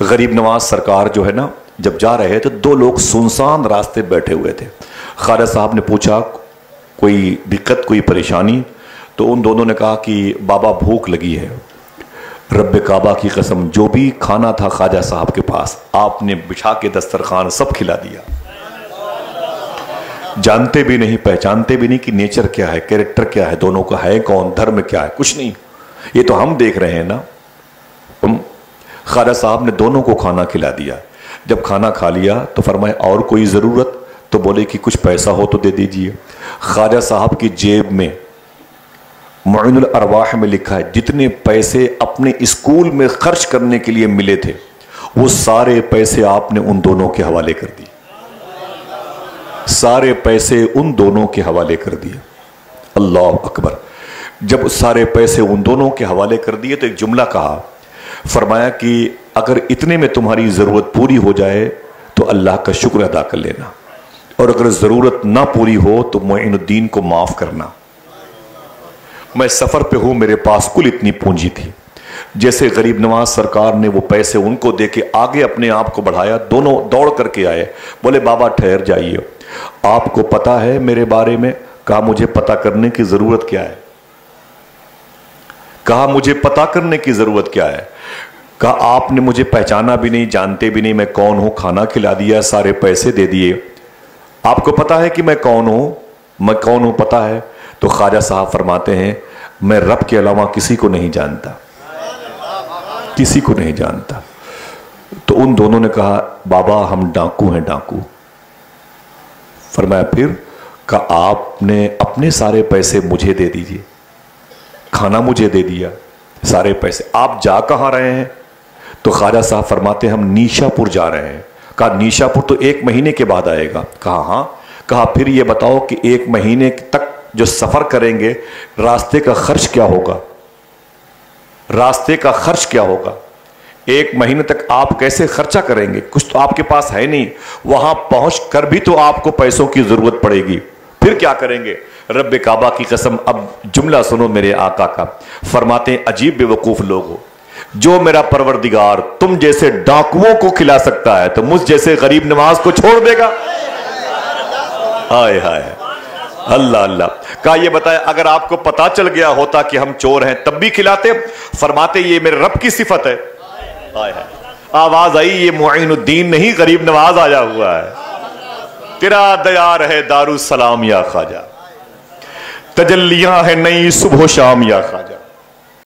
غریب نواز سرکار جو ہے نا جب جا رہے تھے 2 لوگ سنسان راستے بیٹھے ہوئے تھے. خواجہ صاحب نے پوچھا کوئی دقت کوئی پریشانی؟ تو ان دونوں نے کہا کہ بابا بھوک لگی ہے. رب کعبہ کی قسم جو بھی کھانا تھا خواجہ صاحب کے پاس آپ نے بچھا کے دسترخوان سب کھلا دیا. جانتے بھی نہیں پہچانتے بھی نہیں کہ نیچر کیا ہے, کیریکٹر کیا ہے, دونوں کا ہے کون, دھرم کیا ہے, کچھ نہیں. یہ تو ہم دیکھ رہے ہیں نا. خواجہ صاحب نے دونوں کو کھانا کھلا دیا. جب کھانا کھا لیا تو فرمایا اور کوئی ضرورت؟ تو بولے کہ کچھ پیسہ ہو تو دے دیجئے. خواجہ صاحب کی جیب میں معین الارواح میں لکھا ہے جتنے پیسے اپنے اسکول میں خرچ کرنے کے لیے ملے تھے وہ سارے پیسے آپ نے ان دونوں کے حوالے کر دیے. سارے پیسے ان دونوں کے حوالے کر دیے. اللہ اکبر. جب سارے پیسے ان دونوں کے حوالے کر دیے تو ایک جملہ کہا, فرمایا کہ اگر اتنے میں تمہاری ضرورت پوری ہو جائے تو اللہ کا شکر ادا کر لینا, اور اگر ضرورت نہ پوری ہو تو معین الدین کو معاف کرنا. میں سفر پہ ہوں, میرے پاس کل اتنی پونجی تھی. جیسے غریب نواز سرکار نے وہ پیسے ان کو دے کے آگے اپنے آپ کو بڑھایا, دونوں دوڑ کر کے آئے. بولے بابا ٹھہر جائیے, آپ کو پتا ہے میرے بارے میں؟ کہا مجھے پتا کرنے کی ضرورت کیا ہے. کہا مجھے پتا کرنے کی ضرورت کیا ہے. کہا آپ نے مجھے پہچانا بھی نہیں, جانتے بھی نہیں میں کون ہوں, کھانا کھلا دیا, سارے پیسے دے دیے. آپ کو پتا ہے کہ میں کون ہوں پتا ہے؟ تو خواجہ صاحب فرماتے ہیں میں رب کے علاوہ کسی کو نہیں جانتا, کسی کو نہیں جانتا. تو ان دونوں نے کہا بابا ہم ڈاکو ہیں, ڈاکو. فرمایا پھر؟ کہا آپ نے اپنے سارے پیسے مجھے دے دیجئے, کھانا مجھے دے دیا, سارے پیسے. آپ جا کہاں رہے ہیں؟ تو خواجہ صاحب فرماتے ہیں ہم نیشا پور جا رہے ہیں. کہا نیشا پور تو 1 مہینے کے بعد آئے گا. کہا ہاں. کہا پھر یہ بتاؤ کہ 1 مہینے تک جو سفر کریں گے راستے کا خرچ کیا ہوگا؟ راستے کا خرچ کیا ہوگا؟ 1 مہینے تک آپ کیسے خرچہ کریں گے؟ کچھ تو آپ کے پاس ہے نہیں, وہاں پہنچ کر بھی تو آپ کو پیسوں کی ضرورت پڑے گی, پھر کیا کریں گے؟ رب کعبہ کی قسم. اب جملہ سنو میرے آقا کا. فرماتے ہیں عجیب بے وقوف لوگ ہو, جو میرا پروردگار تم جیسے ڈاکوؤں کو کھلا سکتا ہے تو مجھ جیسے غریب نواز کو چھوڑ دے گا؟ ہائے ہائے اللہ اللہ. کہا یہ بتائے اگر آپ کو پتا چل گیا ہوتا کہ ہم چور ہیں تب بھی کھلاتے؟ فرماتے یہ میرے رب کی صفت ہے. آواز آئی یہ معین الدین نہیں غریب نواز آیا ہوا ہے. تیرا دیار ہے دارالسلام یا خواجہ, تجلیاں ہے نئی صبح و شام یا خواجہ.